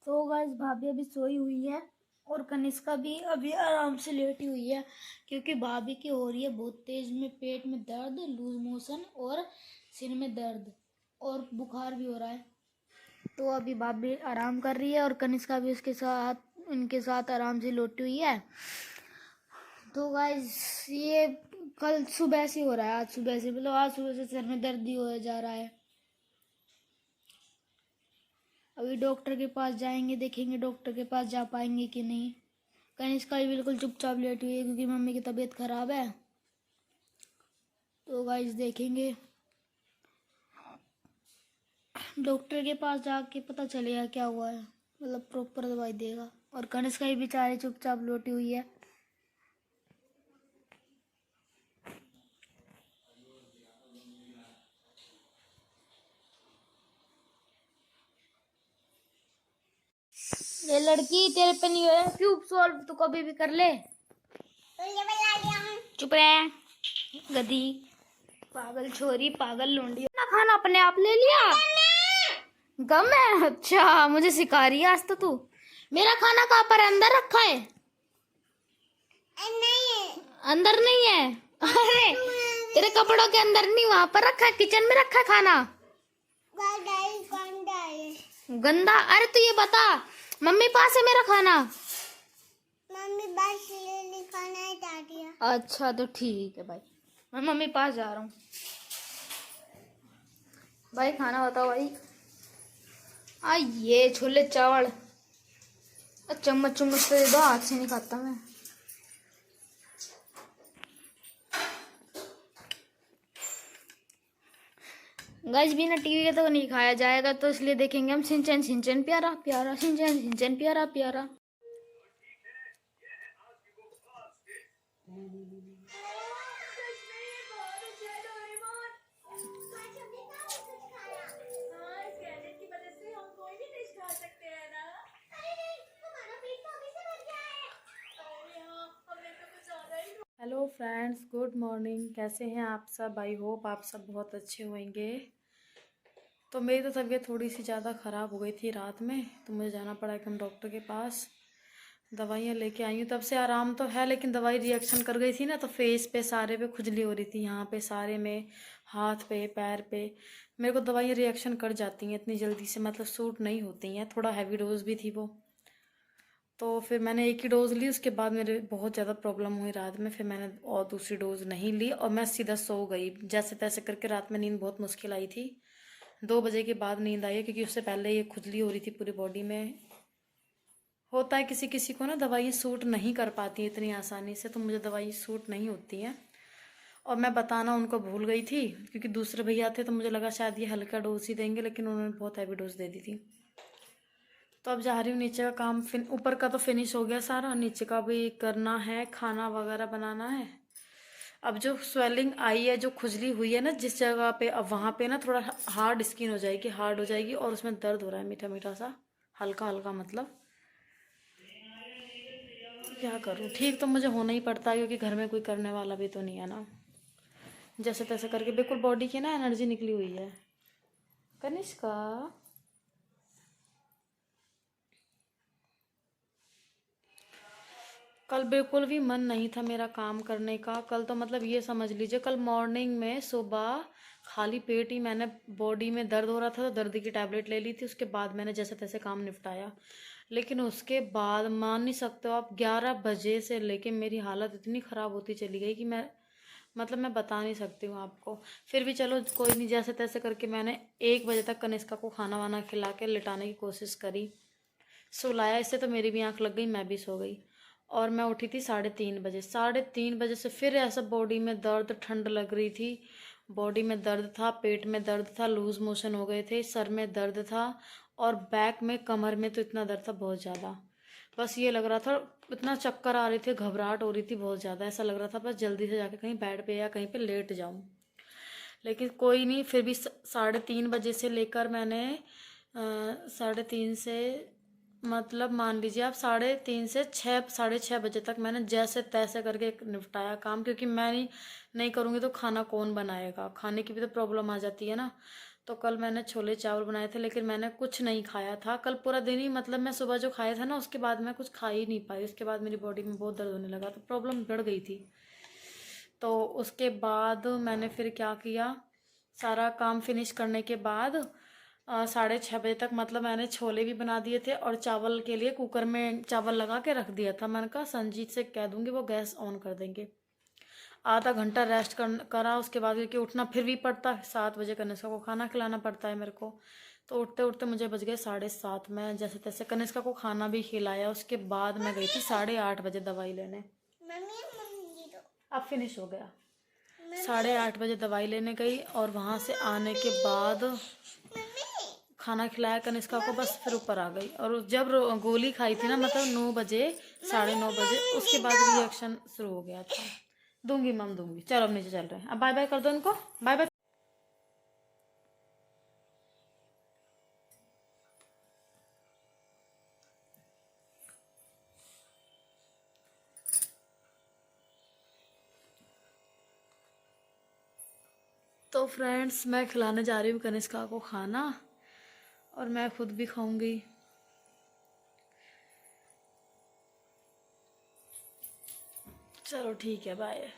तो गाइस भाभी अभी सोई हुई है और कनिष्का भी अभी आराम से लेटी हुई है, क्योंकि भाभी की हो रही है बहुत तेज में पेट में दर्द, लूज मोशन और सिर में दर्द और बुखार भी हो रहा है। तो अभी भाभी आराम कर रही है और कनिष्का भी उसके साथ उनके साथ आराम से लेटी हुई है। तो गाइस ये कल सुबह से हो रहा है, आज सुबह से, मतलब आज सुबह से सिर में दर्द ही हो जा रहा है। अभी डॉक्टर के पास जाएंगे, देखेंगे डॉक्टर के पास जा पाएंगे कि नहीं। कनिष्का भी बिल्कुल चुपचाप लेटी हुई है क्योंकि मम्मी की तबीयत खराब है। तो गाइस देखेंगे, डॉक्टर के पास जाके पता चलेगा क्या हुआ है, मतलब प्रॉपर दवाई देगा। और कनिष्का भी बेचारी चुपचाप लेटी हुई है। ये लड़की तेरे पे नहीं है क्यूब सॉल्व, तो कभी भी कर ले। चुप रहे गधी, पागल छोरी, पागल लूंडी। ना खाना अपने आप ले लिया, गम है। अच्छा मुझे सिखा रही है आज तो तू। मेरा खाना कहाँ पर अंदर रखा है? नहीं, अंदर नहीं है। अरे तेरे कपड़ों के अंदर नहीं, वहां पर रखा है, किचन में रखा है खाना। गंदा? अरे तू ये बता, मम्मी पास है मेरा खाना? मम्मी बस ले खाना है दादी। अच्छा तो ठीक है भाई, मैं मम्मी पास जा रहा हूँ। भाई खाना बताओ भाई। ये छोले चावल, चम्मच चम्मच तो दे दो, हाथ से नहीं खाता मैं। गाइस बिना टीवी के तो नहीं खाया जाएगा, तो इसलिए देखेंगे हम सिंचन सिंचन प्यारा प्यारा, सिंचन सिंचन प्यारा प्यारा। Hello friends, good morning. कैसे हैं आप सब? आई होप आप सब बहुत अच्छे होंगे। तो मेरी तो तबीयत थोड़ी सी ज़्यादा ख़राब हो गई थी रात में, तो मुझे जाना पड़ा एकदम डॉक्टर के पास। दवाइयाँ लेके आई हूँ, तब से आराम तो है, लेकिन दवाई रिएक्शन कर गई थी ना, तो फेस पे सारे पे खुजली हो रही थी, यहाँ पे सारे में, हाथ पे, पैर पे। मेरे को दवाइयाँ रिएक्शन कर जाती हैं इतनी जल्दी से, मतलब सूट नहीं होती हैं। थोड़ा हैवी डोज भी थी वो, तो फिर मैंने एक ही डोज़ ली। उसके बाद मेरे बहुत ज़्यादा प्रॉब्लम हुई रात में, फिर मैंने और दूसरी डोज़ नहीं ली और मैं सीधा सो गई जैसे तैसे करके। रात में नींद बहुत मुश्किल आई थी, 2 बजे के बाद नींद आई है, क्योंकि उससे पहले ये खुजली हो रही थी पूरी बॉडी में। होता है किसी किसी को ना, दवाई सूट नहीं कर पाती इतनी आसानी से, तो मुझे दवाई सूट नहीं होती है। और मैं बताना उनको भूल गई थी, क्योंकि दूसरे भैया थे तो मुझे लगा शायद ये हल्का डोज ही देंगे, लेकिन उन्होंने बहुत हैवी डोज दे दी थी। तो अब जा रही हूँ नीचे का काम, ऊपर का तो फिनिश हो गया सारा, नीचे का भी करना है, खाना वगैरह बनाना है। अब जो स्वेलिंग आई है, जो खुजली हुई है ना जिस जगह पे, अब वहाँ पे ना थोड़ा हार्ड स्किन हो जाएगी, हार्ड हो जाएगी, और उसमें दर्द हो रहा है मीठा मीठा सा, हल्का हल्का मतलब। तो क्या करूँ, ठीक तो मुझे होना ही पड़ता है, क्योंकि घर में कोई करने वाला भी तो नहीं है ना। जैसे तैसे करके बिल्कुल बॉडी की ना एनर्जी निकली हुई है। कनिष्का, कल बिल्कुल भी मन नहीं था मेरा काम करने का। कल तो मतलब ये समझ लीजिए, कल मॉर्निंग में सुबह खाली पेट ही मैंने, बॉडी में दर्द हो रहा था तो दर्द की टैबलेट ले ली थी, उसके बाद मैंने जैसे तैसे काम निपटाया। लेकिन उसके बाद मान नहीं सकते हो आप, 11 बजे से लेके मेरी हालत इतनी ख़राब होती चली गई कि मैं, मतलब मैं बता नहीं सकती हूँ आपको। फिर भी चलो कोई नहीं, जैसे तैसे करके मैंने 1 बजे तक कनिष्का को खाना वाना खिला के लिटाने की कोशिश करी, सुलाया। इससे तो मेरी भी आंख लग गई, मैं भी सो गई। और मैं उठी थी 3:30 बजे। 3:30 बजे से फिर ऐसा बॉडी में दर्द, ठंड लग रही थी, बॉडी में दर्द था, पेट में दर्द था, लूज मोशन हो गए थे, सर में दर्द था, और बैक में, कमर में तो इतना दर्द था बहुत ज़्यादा। बस ये लग रहा था, इतना चक्कर आ रहे थे, घबराहट हो रही थी बहुत ज़्यादा, ऐसा लग रहा था बस जल्दी से जाके कहीं बेड पे या कहीं पे लेट जाऊं। लेकिन कोई नहीं, फिर भी 3:30 बजे से लेकर मैंने 3:30 से, मतलब मान लीजिए आप 3:30 से 6, 6:30 बजे तक मैंने जैसे तैसे करके निपटाया काम, क्योंकि मैं नहीं करूँगी तो खाना कौन बनाएगा, खाने की भी तो प्रॉब्लम आ जाती है ना। तो कल मैंने छोले चावल बनाए थे, लेकिन मैंने कुछ नहीं खाया था कल पूरा दिन ही। मतलब मैं सुबह जो खाया था ना, उसके बाद मैं कुछ खा ही नहीं पाई। उसके बाद मेरी बॉडी में बहुत दर्द होने लगा, तो प्रॉब्लम बढ़ गई थी। तो उसके बाद मैंने फिर क्या किया, सारा काम फिनिश करने के बाद 6:30 बजे तक मतलब मैंने छोले भी बना दिए थे और चावल के लिए कुकर में चावल लगा के रख दिया था। मैंने कहा संजीत से कह दूंगी, वो गैस ऑन कर देंगे। आधा घंटा रेस्ट करा, उसके बाद क्योंकि उठना फिर भी पड़ता है, 7 बजे कनिष्का को खाना खिलाना पड़ता है मेरे को। तो उठते उठते मुझे बज गए 7:30। मैं जैसे तैसे कनिष्का को खाना भी खिलाया, उसके बाद मैं गई थी 8:30 बजे दवाई लेने। अब फिनिश हो गया। 8:30 बजे दवाई लेने गई और वहाँ से आने के बाद खाना खिलाया कनिष्का को, बस फिर ऊपर आ गई। और जब गोली खाई थी ना, मतलब 9 बजे 9:30 बजे, उसके बाद रिएक्शन शुरू हो गया था। दूंगी मम दूंगी। चलो अब नीचे चल रहे हैं, अब बाय बाय कर दो इनको, बाय बाय। तो फ्रेंड्स, मैं खिलाने जा रही हूँ कनिष्का को खाना और मैं खुद भी खाऊंगी। चलो ठीक है, बाय।